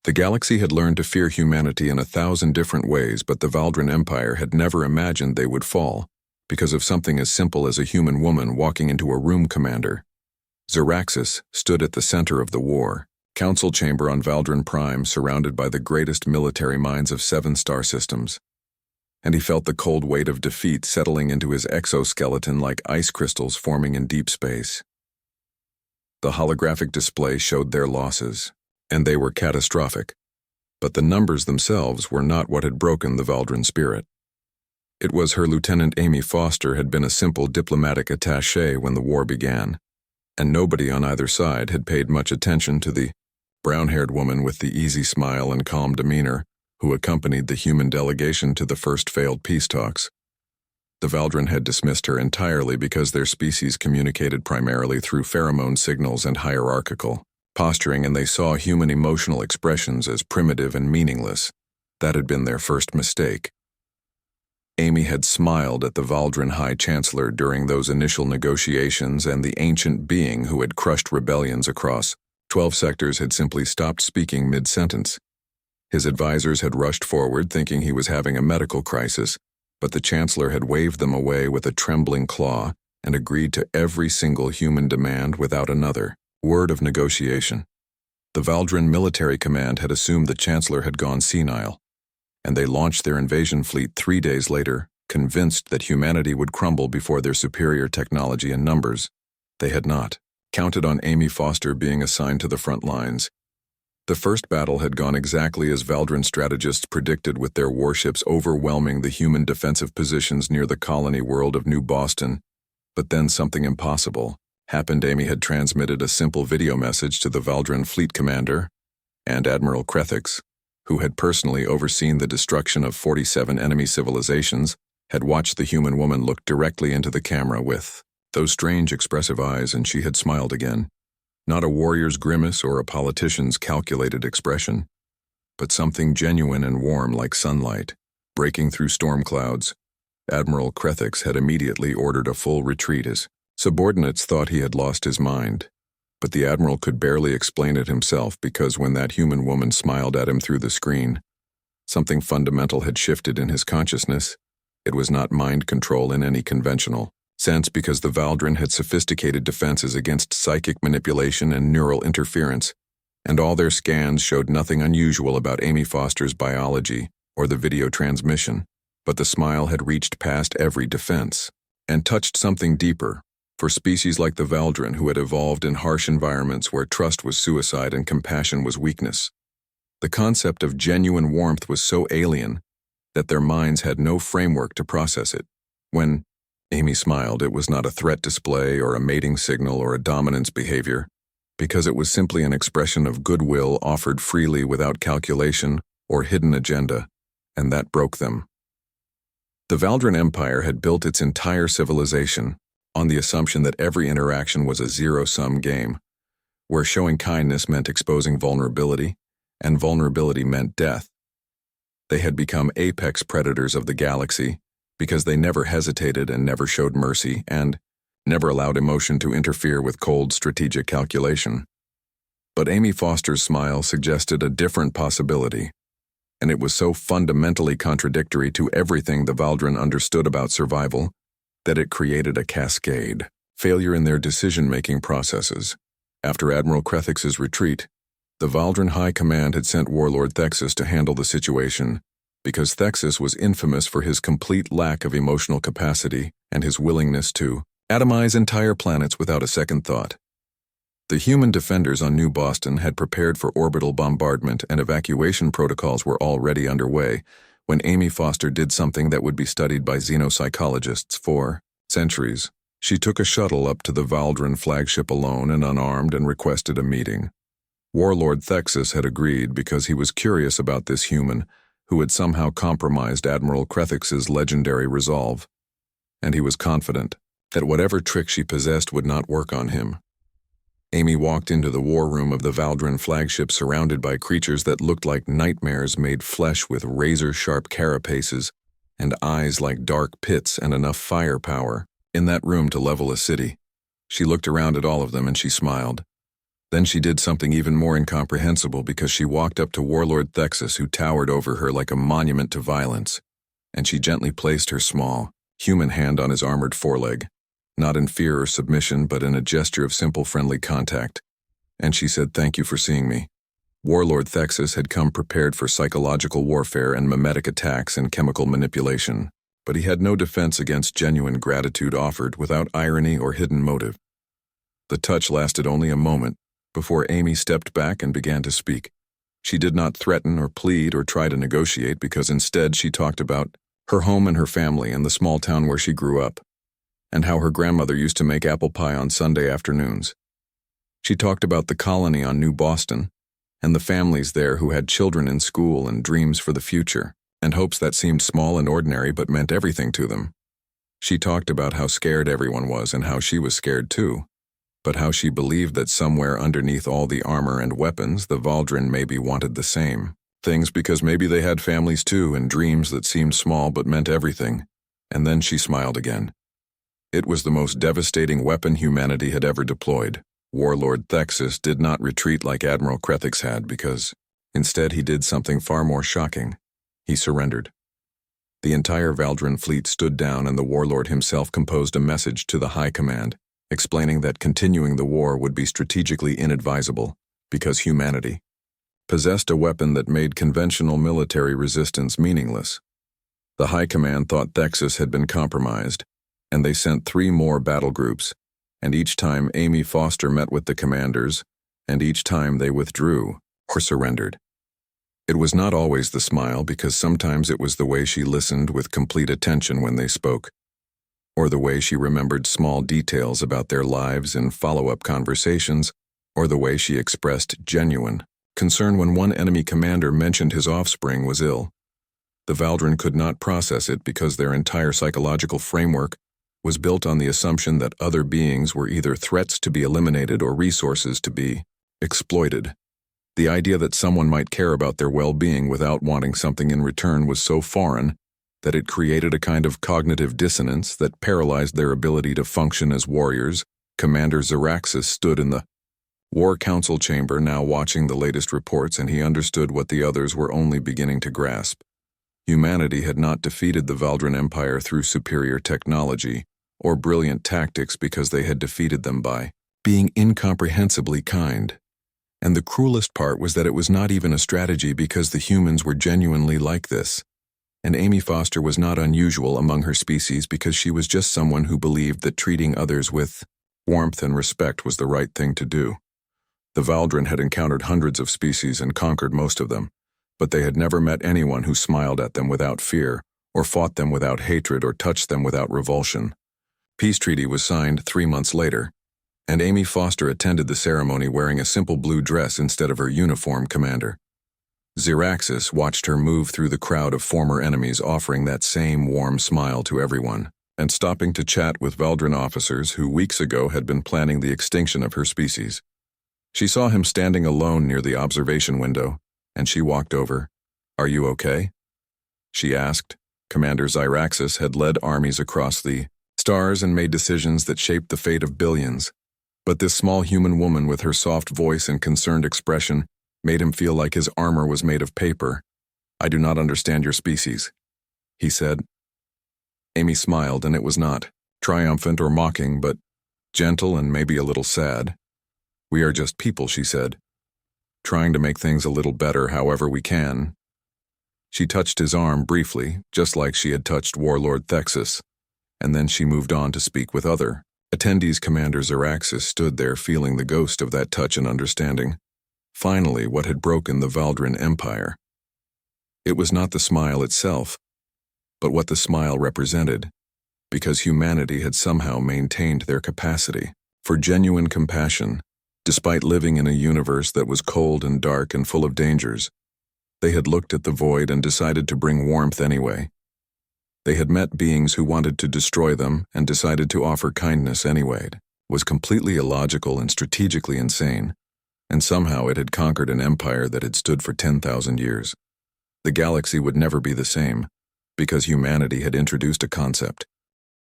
The galaxy had learned to fear humanity in 1,000 different ways, but the Valdran Empire had never imagined they would fall, because of something as simple as a human woman walking into a room commander. Zeraxis stood at the center of the war, council chamber on Valdran Prime, surrounded by the greatest military minds of 7 star systems. And he felt the cold weight of defeat settling into his exoskeleton like ice crystals forming in deep space. The holographic display showed their losses, and they were catastrophic. But the numbers themselves were not what had broken the Valdran spirit. It was her Lieutenant Amy Foster had been a simple diplomatic attaché when the war began, and nobody on either side had paid much attention to the brown-haired woman with the easy smile and calm demeanor who accompanied the human delegation to the first failed peace talks. The Valdran had dismissed her entirely because their species communicated primarily through pheromone signals and hierarchical posturing, and they saw human emotional expressions as primitive and meaningless. That had been their first mistake. Amy had smiled at the Valdran High Chancellor during those initial negotiations, and the ancient being who had crushed rebellions across 12 sectors had simply stopped speaking mid-sentence. His advisors had rushed forward thinking he was having a medical crisis, but the Chancellor had waved them away with a trembling claw and agreed to every single human demand without another word of negotiation. The Valdran Military Command had assumed the Chancellor had gone senile, and they launched their invasion fleet 3 days later, convinced that humanity would crumble before their superior technology and numbers. They had not counted on Amy Foster being assigned to the front lines. The first battle had gone exactly as Valdran strategists predicted, with their warships overwhelming the human defensive positions near the colony world of New Boston. But then something impossible happened. Amy had transmitted a simple video message to the Valdran fleet commander and Admiral Krethix, who had personally overseen the destruction of 47 enemy civilizations, had watched the human woman look directly into the camera with those strange expressive eyes, and she had smiled again. Not a warrior's grimace or a politician's calculated expression, but something genuine and warm like sunlight, breaking through storm clouds. Admiral Krethix had immediately ordered a full retreat. His subordinates thought he had lost his mind, but the Admiral could barely explain it himself, because when that human woman smiled at him through the screen, something fundamental had shifted in his consciousness. It was not mind control in any conventional sense, because the Valdran had sophisticated defenses against psychic manipulation and neural interference, and all their scans showed nothing unusual about Amy Foster's biology or the video transmission. But the smile had reached past every defense and touched something deeper. For species like the Valdran, who had evolved in harsh environments where trust was suicide and compassion was weakness, the concept of genuine warmth was so alien that their minds had no framework to process it. When Amy smiled, it was not a threat display or a mating signal or a dominance behavior, because it was simply an expression of goodwill offered freely without calculation or hidden agenda, and that broke them. The Valdran Empire had built its entire civilization on the assumption that every interaction was a zero-sum game, where showing kindness meant exposing vulnerability, and vulnerability meant death. They had become apex predators of the galaxy because they never hesitated and never showed mercy and never allowed emotion to interfere with cold strategic calculation. But Amy Foster's smile suggested a different possibility, and it was so fundamentally contradictory to everything the Valdran understood about survival that it created a cascade failure in their decision-making processes. After Admiral Krethix's retreat, the Valdran High Command had sent Warlord Thexus to handle the situation, because Thexus was infamous for his complete lack of emotional capacity and his willingness to atomize entire planets without a second thought. The human defenders on New Boston had prepared for orbital bombardment, and evacuation protocols were already underway when Amy Foster did something that would be studied by xenopsychologists for centuries. She took a shuttle up to the Valdran flagship alone and unarmed and requested a meeting. Warlord Thexus had agreed because he was curious about this human who had somehow compromised Admiral Krethix's legendary resolve, and he was confident that whatever trick she possessed would not work on him. Amy walked into the war room of the Valdran flagship, surrounded by creatures that looked like nightmares made flesh, with razor-sharp carapaces and eyes like dark pits and enough firepower in that room to level a city. She looked around at all of them and she smiled. Then she did something even more incomprehensible because she walked up to Warlord Thexus, who towered over her like a monument to violence, and she gently placed her small, human hand on his armored foreleg, not in fear or submission but in a gesture of simple friendly contact, and she said, "Thank you for seeing me." Warlord Thexus had come prepared for psychological warfare and mimetic attacks and chemical manipulation, but he had no defense against genuine gratitude offered without irony or hidden motive. The touch lasted only a moment before Amy stepped back and began to speak. She did not threaten or plead or try to negotiate because instead she talked about her home and her family and the small town where she grew up, and how her grandmother used to make apple pie on Sunday afternoons. She talked about the colony on New Boston, and the families there who had children in school and dreams for the future, and hopes that seemed small and ordinary but meant everything to them. She talked about how scared everyone was and how she was scared too, but how she believed that somewhere underneath all the armor and weapons the Valdrin maybe wanted the same things because maybe they had families too and dreams that seemed small but meant everything. And then she smiled again. It was the most devastating weapon humanity had ever deployed. Warlord Thexus did not retreat like Admiral Krethix had because instead he did something far more shocking. He surrendered. The entire Valdrin fleet stood down and the warlord himself composed a message to the High Command, explaining that continuing the war would be strategically inadvisable because humanity possessed a weapon that made conventional military resistance meaningless. The High Command thought Thexus had been compromised, and they sent 3 more battle groups, and each time Amy Foster met with the commanders, and each time they withdrew or surrendered. It was not always the smile because sometimes it was the way she listened with complete attention when they spoke, or the way she remembered small details about their lives in follow-up conversations, or the way she expressed genuine concern when one enemy commander mentioned his offspring was ill. The Valdrin could not process it because their entire psychological framework was built on the assumption that other beings were either threats to be eliminated or resources to be exploited. The idea that someone might care about their well-being without wanting something in return was so foreign that it created a kind of cognitive dissonance that paralyzed their ability to function as warriors. Commander Zaraxis stood in the War Council chamber now watching the latest reports, and he understood what the others were only beginning to grasp. Humanity had not defeated the Valdrin Empire through superior technology or brilliant tactics because they had defeated them by being incomprehensibly kind. And the cruelest part was that it was not even a strategy because the humans were genuinely like this. And Amy Foster was not unusual among her species because she was just someone who believed that treating others with warmth and respect was the right thing to do. The Valdrin had encountered hundreds of species and conquered most of them, but they had never met anyone who smiled at them without fear, or fought them without hatred, or touched them without revulsion. Peace treaty was signed 3 months later, and Amy Foster attended the ceremony wearing a simple blue dress instead of her uniform commander. Zaraxis watched her move through the crowd of former enemies, offering that same warm smile to everyone, and stopping to chat with Valdrin officers who weeks ago had been planning the extinction of her species. She saw him standing alone near the observation window, and she walked over. "Are you okay?" she asked. Commander Zaraxis had led armies across the stars and made decisions that shaped the fate of billions. But this small human woman with her soft voice and concerned expression made him feel like his armor was made of paper. "I do not understand your species," he said. Amy smiled, and it was not triumphant or mocking, but gentle and maybe a little sad. "We are just people," she said, "trying to make things a little better however we can." She touched his arm briefly, just like she had touched Warlord Thexus, and then she moved on to speak with other attendees. Commander Zaraxis stood there feeling the ghost of that touch and understanding. Finally, what had broken the Valdrin Empire? It was not the smile itself, but what the smile represented, because humanity had somehow maintained their capacity for genuine compassion, despite living in a universe that was cold and dark and full of dangers. They had looked at the void and decided to bring warmth anyway. They had met beings who wanted to destroy them and decided to offer kindness anyway. It was completely illogical and strategically insane, and somehow it had conquered an empire that had stood for 10,000 years. The galaxy would never be the same, because humanity had introduced a concept